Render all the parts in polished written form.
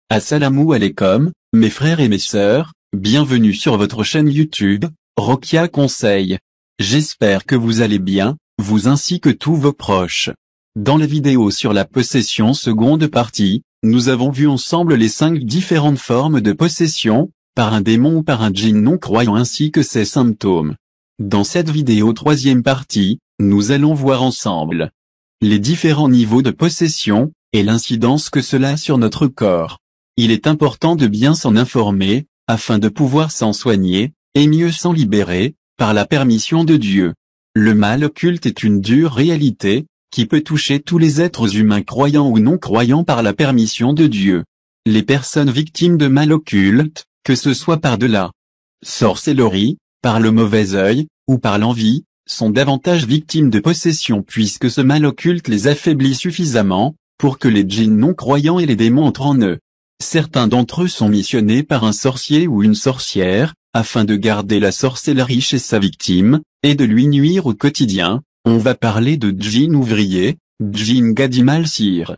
Assalamu alaikum, mes frères et mes sœurs, bienvenue sur votre chaîne YouTube, Rokia Conseil. J'espère que vous allez bien, vous ainsi que tous vos proches. Dans la vidéo sur la possession seconde partie, nous avons vu ensemble les 5 différentes formes de possession, par un démon ou par un djinn non-croyant ainsi que ses symptômes. Dans cette vidéo troisième partie, nous allons voir ensemble les différents niveaux de possession, et l'incidence que cela a sur notre corps. Il est important de bien s'en informer, afin de pouvoir s'en soigner, et mieux s'en libérer, par la permission de Dieu. Le mal occulte est une dure réalité, qui peut toucher tous les êtres humains croyants ou non croyants par la permission de Dieu. Les personnes victimes de mal occulte, que ce soit par de la sorcellerie, par le mauvais œil, ou par l'envie, sont davantage victimes de possession puisque ce mal occulte les affaiblit suffisamment, pour que les djinns non-croyants et les démons entrent en eux. Certains d'entre eux sont missionnés par un sorcier ou une sorcière, afin de garder la sorcellerie chez sa victime, et de lui nuire au quotidien. On va parler de djinn ouvrier, djinn gadimal sir.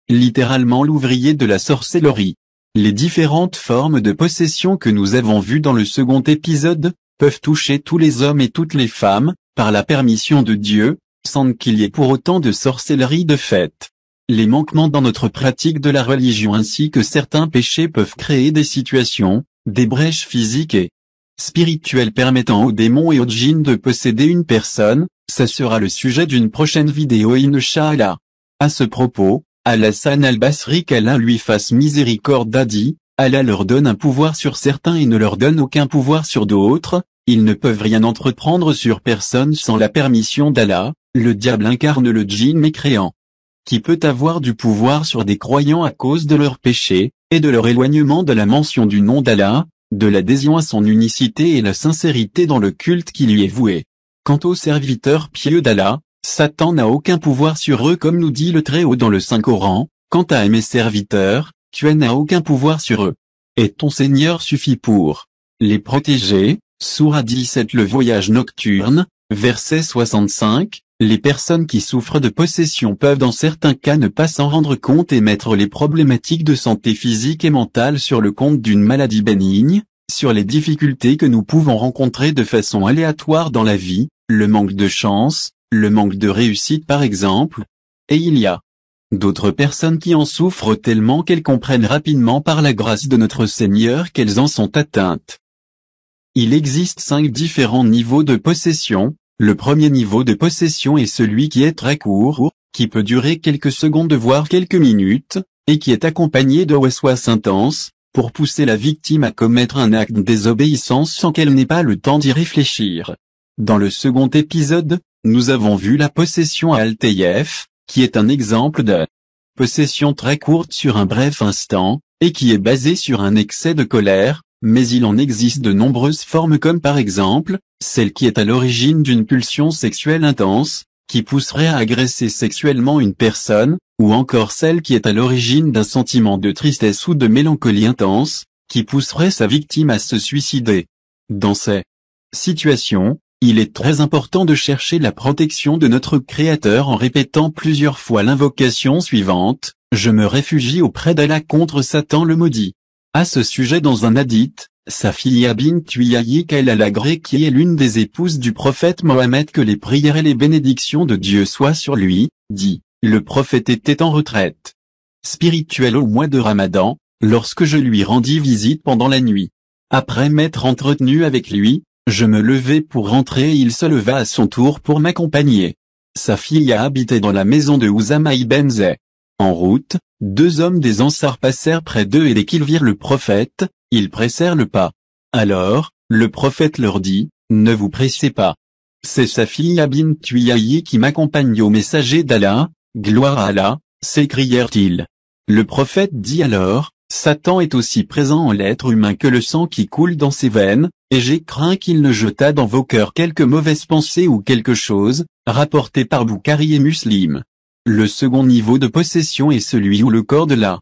Littéralement l'ouvrier de la sorcellerie. Les différentes formes de possession que nous avons vues dans le second épisode, peuvent toucher tous les hommes et toutes les femmes, par la permission de Dieu, sans qu'il y ait pour autant de sorcellerie de fait. Les manquements dans notre pratique de la religion ainsi que certains péchés peuvent créer des situations, des brèches physiques et spirituelles permettant aux démons et aux djinns de posséder une personne. Ça sera le sujet d'une prochaine vidéo Inch'Allah. À ce propos, Al-Hassan al-Basri qu'Allah lui fasse miséricorde a dit, Allah leur donne un pouvoir sur certains et ne leur donne aucun pouvoir sur d'autres, ils ne peuvent rien entreprendre sur personne sans la permission d'Allah, le diable incarne le djinn mécréant, qui peut avoir du pouvoir sur des croyants à cause de leurs péchés, et de leur éloignement de la mention du nom d'Allah, de l'adhésion à son unicité et la sincérité dans le culte qui lui est voué. Quant aux serviteurs pieux d'Allah, Satan n'a aucun pouvoir sur eux comme nous dit le Très-Haut dans le Saint-Coran, quant à mes serviteurs, tu n'as aucun pouvoir sur eux. Et ton Seigneur suffit pour les protéger. Sourate 17 Le voyage nocturne, verset 65, les personnes qui souffrent de possession peuvent dans certains cas ne pas s'en rendre compte et mettre les problématiques de santé physique et mentale sur le compte d'une maladie bénigne, sur les difficultés que nous pouvons rencontrer de façon aléatoire dans la vie, le manque de chance, le manque de réussite par exemple, et il y a d'autres personnes qui en souffrent tellement qu'elles comprennent rapidement par la grâce de notre Seigneur qu'elles en sont atteintes. Il existe 5 différents niveaux de possession. Le premier niveau de possession est celui qui est très court, qui peut durer quelques secondes voire quelques minutes, et qui est accompagné de waswas intenses, pour pousser la victime à commettre un acte de désobéissance sans qu'elle n'ait pas le temps d'y réfléchir. Dans le second épisode, nous avons vu la possession à Al-Tayef, qui est un exemple de possession très courte sur un bref instant, et qui est basée sur un excès de colère, mais il en existe de nombreuses formes comme par exemple, celle qui est à l'origine d'une pulsion sexuelle intense, qui pousserait à agresser sexuellement une personne, ou encore celle qui est à l'origine d'un sentiment de tristesse ou de mélancolie intense, qui pousserait sa victime à se suicider. Dans ces situations, il est très important de chercher la protection de notre Créateur en répétant plusieurs fois l'invocation suivante, « Je me réfugie auprès d'Allah contre Satan le maudit ». À ce sujet dans un hadith, Safiya bint Huyayy al-Agré qui est l'une des épouses du prophète Mohammed que les prières et les bénédictions de Dieu soient sur lui, dit, le prophète était en retraite spirituelle au mois de Ramadan, lorsque je lui rendis visite pendant la nuit. Après m'être entretenu avec lui, je me levai pour rentrer et il se leva à son tour pour m'accompagner. Safiya habitait dans la maison de Ousama ibn Zayd. En route, 2 hommes des Ansar passèrent près d'eux et dès qu'ils virent le prophète, ils pressèrent le pas. Alors, le prophète leur dit, « Ne vous pressez pas. C'est Safiya bint Huyayy qui m'accompagne au messager d'Allah, gloire à Allah », s'écrièrent-ils. Le prophète dit alors, « Satan est aussi présent en l'être humain que le sang qui coule dans ses veines, et j'ai craint qu'il ne jetât dans vos cœurs quelque mauvaise pensée ou quelque chose, rapporté par Bukhari et Muslim. » Le second niveau de possession est celui où le corps de la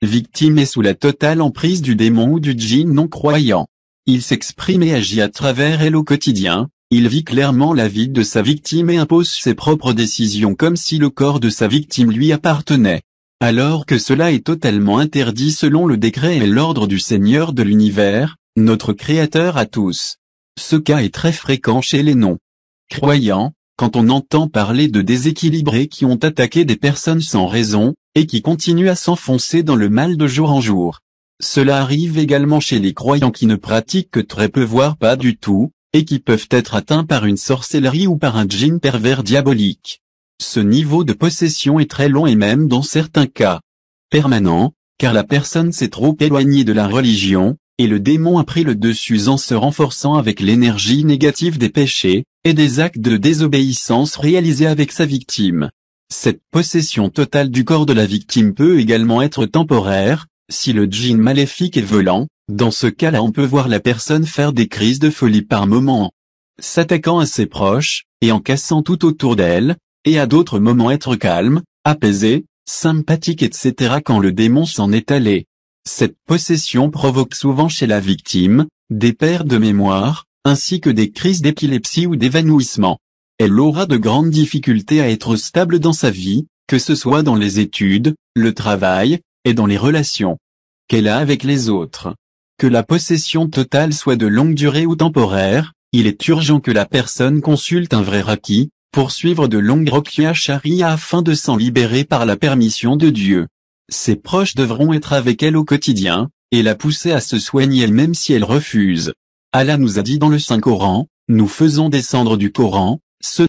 victime est sous la totale emprise du démon ou du djinn non-croyant. Il s'exprime et agit à travers elle au quotidien, il vit clairement la vie de sa victime et impose ses propres décisions comme si le corps de sa victime lui appartenait. Alors que cela est totalement interdit selon le décret et l'ordre du Seigneur de l'univers, notre Créateur à tous. Ce cas est très fréquent chez les non-croyants, quand on entend parler de déséquilibrés qui ont attaqué des personnes sans raison, et qui continuent à s'enfoncer dans le mal de jour en jour. Cela arrive également chez les croyants qui ne pratiquent que très peu voire pas du tout, et qui peuvent être atteints par une sorcellerie ou par un djinn pervers diabolique. Ce niveau de possession est très long et même dans certains cas permanent, car la personne s'est trop éloignée de la religion, et le démon a pris le dessus en se renforçant avec l'énergie négative des péchés, et des actes de désobéissance réalisés avec sa victime. Cette possession totale du corps de la victime peut également être temporaire, si le djinn maléfique est violent. Dans ce cas-là on peut voir la personne faire des crises de folie par moments, s'attaquant à ses proches, et en cassant tout autour d'elle, et à d'autres moments être calme, apaisé, sympathique etc. quand le démon s'en est allé. Cette possession provoque souvent chez la victime, des pertes de mémoire, ainsi que des crises d'épilepsie ou d'évanouissement. Elle aura de grandes difficultés à être stable dans sa vie, que ce soit dans les études, le travail, et dans les relations qu'elle a avec les autres. Que la possession totale soit de longue durée ou temporaire, il est urgent que la personne consulte un vrai raqi, pour suivre de longues ruqya sharia afin de s'en libérer par la permission de Dieu. Ses proches devront être avec elle au quotidien, et la pousser à se soigner elle-même si elle refuse. Allah nous a dit dans le Saint-Coran, nous faisons descendre du Coran, ce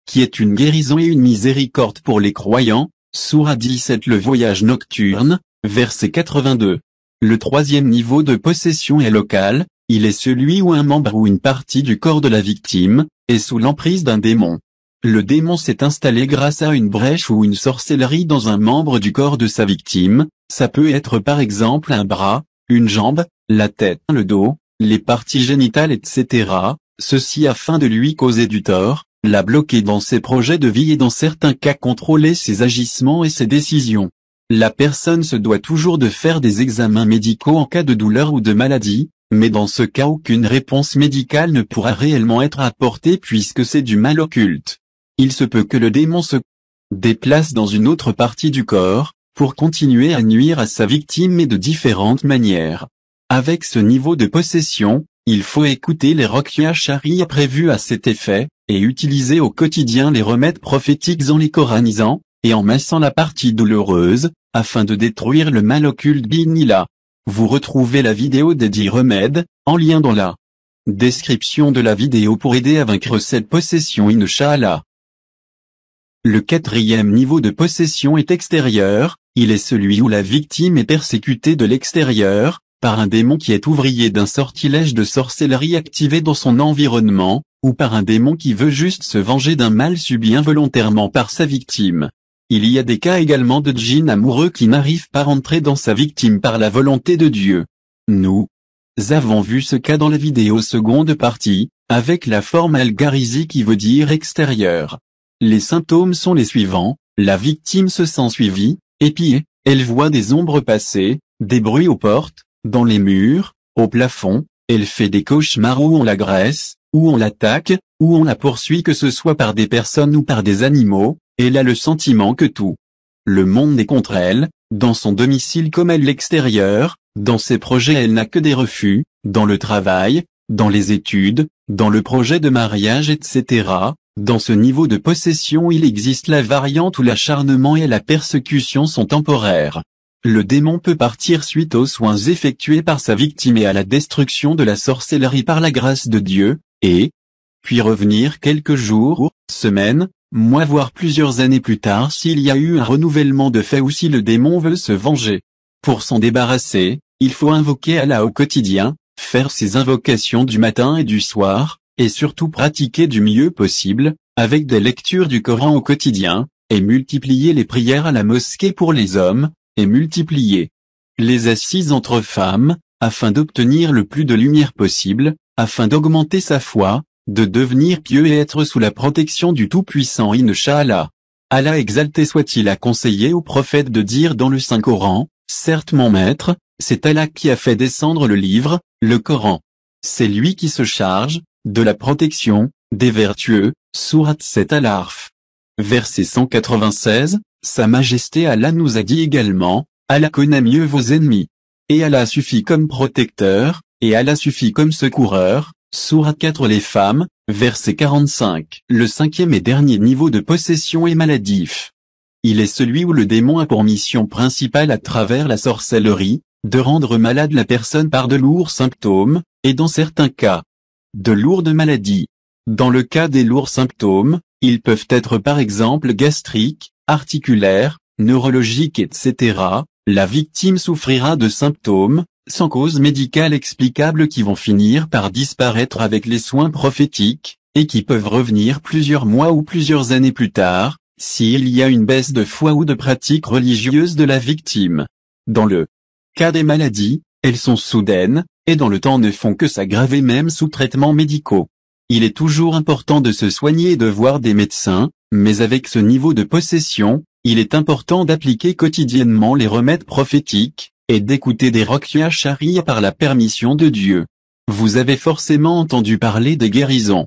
qui est une guérison et une miséricorde pour les croyants, Sourate 17 le voyage nocturne, verset 82. Le troisième niveau de possession est local, il est celui où un membre ou une partie du corps de la victime est sous l'emprise d'un démon. Le démon s'est installé grâce à une brèche ou une sorcellerie dans un membre du corps de sa victime, ça peut être par exemple un bras, une jambe, la tête, le dos, les parties génitales etc., ceci afin de lui causer du tort, la bloquer dans ses projets de vie et dans certains cas contrôler ses agissements et ses décisions. La personne se doit toujours de faire des examens médicaux en cas de douleur ou de maladie, mais dans ce cas aucune réponse médicale ne pourra réellement être apportée puisque c'est du mal occulte. Il se peut que le démon se déplace dans une autre partie du corps, pour continuer à nuire à sa victime et de différentes manières. Avec ce niveau de possession, il faut écouter les ruqya sharia prévus à cet effet, et utiliser au quotidien les remèdes prophétiques en les coranisant, et en massant la partie douloureuse, afin de détruire le mal occulte bi'idhnillah. Vous retrouvez la vidéo des 10 remèdes, en lien dans la description de la vidéo pour aider à vaincre cette possession inch'Allah. Le quatrième niveau de possession est extérieur, il est celui où la victime est persécutée de l'extérieur, par un démon qui est ouvrier d'un sortilège de sorcellerie activé dans son environnement, ou par un démon qui veut juste se venger d'un mal subi involontairement par sa victime. Il y a des cas également de djinns amoureux qui n'arrivent pas à rentrer dans sa victime par la volonté de Dieu. Nous avons vu ce cas dans la vidéo seconde partie, avec la forme al-Gharizi qui veut dire extérieur. Les symptômes sont les suivants, la victime se sent suivie, épiée, elle voit des ombres passer, des bruits aux portes, dans les murs, au plafond, elle fait des cauchemars où on l'agresse, où on l'attaque, où on la poursuit que ce soit par des personnes ou par des animaux, elle a le sentiment que tout le monde est contre elle, dans son domicile comme à l'extérieur, dans ses projets elle n'a que des refus, dans le travail, dans les études, dans le projet de mariage etc. Dans ce niveau de possession il existe la variante où l'acharnement et la persécution sont temporaires. Le démon peut partir suite aux soins effectués par sa victime et à la destruction de la sorcellerie par la grâce de Dieu, et puis revenir quelques jours, semaines, mois voire plusieurs années plus tard s'il y a eu un renouvellement de fait ou si le démon veut se venger. Pour s'en débarrasser, il faut invoquer Allah au quotidien, faire ses invocations du matin et du soir, et surtout pratiquer du mieux possible, avec des lectures du Coran au quotidien, et multiplier les prières à la mosquée pour les hommes, et multiplier les assises entre femmes, afin d'obtenir le plus de lumière possible, afin d'augmenter sa foi, de devenir pieux et être sous la protection du Tout-Puissant inch'Allah. Allah exalté soit-il a conseillé au prophète de dire dans le Saint-Coran, certes mon maître, c'est Allah qui a fait descendre le livre, le Coran. C'est lui qui se charge de la protection des vertueux, sourate 7 al-Arf. Verset 196, Sa Majesté Allah nous a dit également, Allah connaît mieux vos ennemis. Et Allah suffit comme protecteur, et Allah suffit comme secoureur. Sourate 4 Les femmes, verset 45. Le cinquième et dernier niveau de possession est maladif. Il est celui où le démon a pour mission principale à travers la sorcellerie, de rendre malade la personne par de lourds symptômes, et dans certains cas, de lourdes maladies. Dans le cas des lourds symptômes, ils peuvent être par exemple gastriques, articulaires, neurologiques etc. La victime souffrira de symptômes, sans cause médicale explicable qui vont finir par disparaître avec les soins prophétiques, et qui peuvent revenir plusieurs mois ou plusieurs années plus tard, s'il y a une baisse de foi ou de pratique religieuse de la victime. Dans le cas des maladies, elles sont soudaines, et dans le temps ne font que s'aggraver même sous traitements médicaux. Il est toujours important de se soigner et de voir des médecins, mais avec ce niveau de possession, il est important d'appliquer quotidiennement les remèdes prophétiques, et d'écouter des Rokia Sharia par la permission de Dieu. Vous avez forcément entendu parler des guérisons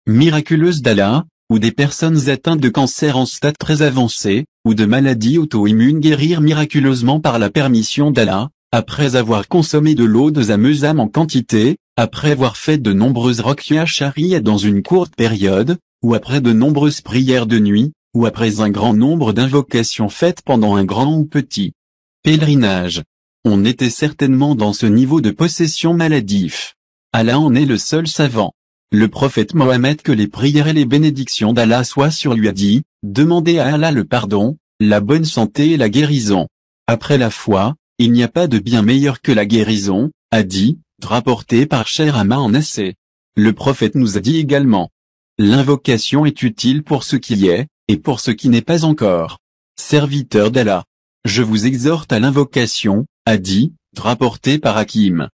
miraculeuses d'Allah, ou des personnes atteintes de cancer en stade très avancé, ou de maladies auto-immunes guérir miraculeusement par la permission d'Allah, après avoir consommé de l'eau de Zamzam en quantité, après avoir fait de nombreuses Rokia Sharia dans une courte période, ou après de nombreuses prières de nuit, ou après un grand nombre d'invocations faites pendant un grand ou petit pèlerinage. On était certainement dans ce niveau de possession maladif. Allah en est le seul savant. Le prophète Mohammed que les prières et les bénédictions d'Allah soient sur lui a dit, demandez à Allah le pardon, la bonne santé et la guérison. Après la foi, il n'y a pas de bien meilleur que la guérison, a dit, rapporté par Cher Ama en Essai. Le prophète nous a dit également, l'invocation est utile pour ce qui est, et pour ce qui n'est pas encore. Serviteur d'Allah. Je vous exhorte à l'invocation, a dit, rapporté par Hakim.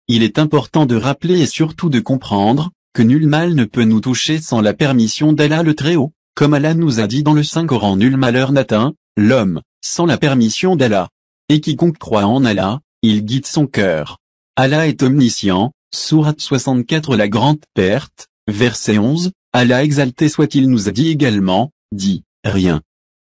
Il est important de rappeler et surtout de comprendre, que nul mal ne peut nous toucher sans la permission d'Allah le Très-Haut, comme Allah nous a dit dans le Saint-Coran nul malheur n'atteint, l'homme, sans la permission d'Allah. Et quiconque croit en Allah, il guide son cœur. Allah est omniscient, sourate 64 La grande perte, verset 11, Allah exalté soit-il nous a dit également, dit, rien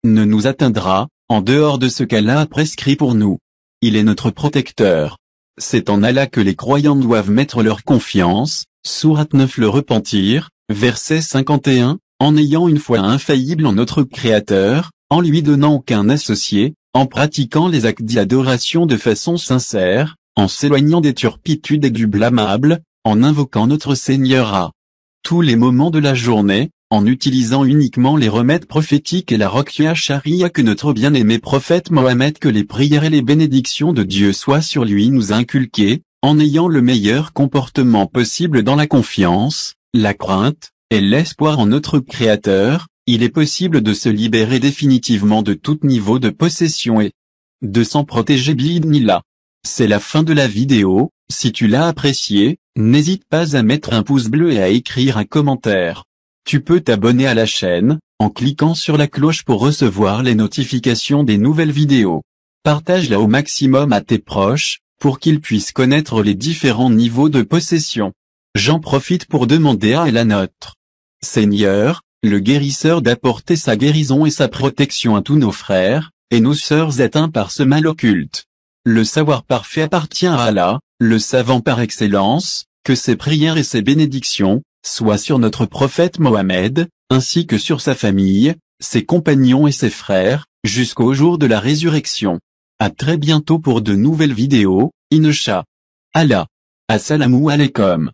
ne nous atteindra, en dehors de ce qu'Allah a prescrit pour nous. Il est notre protecteur. C'est en Allah que les croyants doivent mettre leur confiance, sourate 9 Le repentir, verset 51, en ayant une foi infaillible en notre Créateur, en lui donnant aucun associé, en pratiquant les actes d'adoration de façon sincère, en s'éloignant des turpitudes et du blâmable, en invoquant notre Seigneur à tous les moments de la journée, en utilisant uniquement les remèdes prophétiques et la Rokia Sharia que notre bien-aimé prophète Mohammed que les prières et les bénédictions de Dieu soient sur lui nous a inculquées, en ayant le meilleur comportement possible dans la confiance, la crainte, et l'espoir en notre Créateur, il est possible de se libérer définitivement de tout niveau de possession et de s'en protéger bi'idhnillah. C'est la fin de la vidéo, si tu l'as apprécié, n'hésite pas à mettre un pouce bleu et à écrire un commentaire. Tu peux t'abonner à la chaîne, en cliquant sur la cloche pour recevoir les notifications des nouvelles vidéos. Partage-la au maximum à tes proches, pour qu'ils puissent connaître les différents niveaux de possession. J'en profite pour demander à Allah notre Seigneur, le guérisseur d'apporter sa guérison et sa protection à tous nos frères, et nos sœurs atteints par ce mal occulte. Le savoir parfait appartient à Allah, le savant par excellence, que ses prières et ses bénédictions, soient sur notre prophète Mohammed, ainsi que sur sa famille, ses compagnons et ses frères, jusqu'au jour de la résurrection. À très bientôt pour de nouvelles vidéos, Inch'Allah. Assalamu alaikum.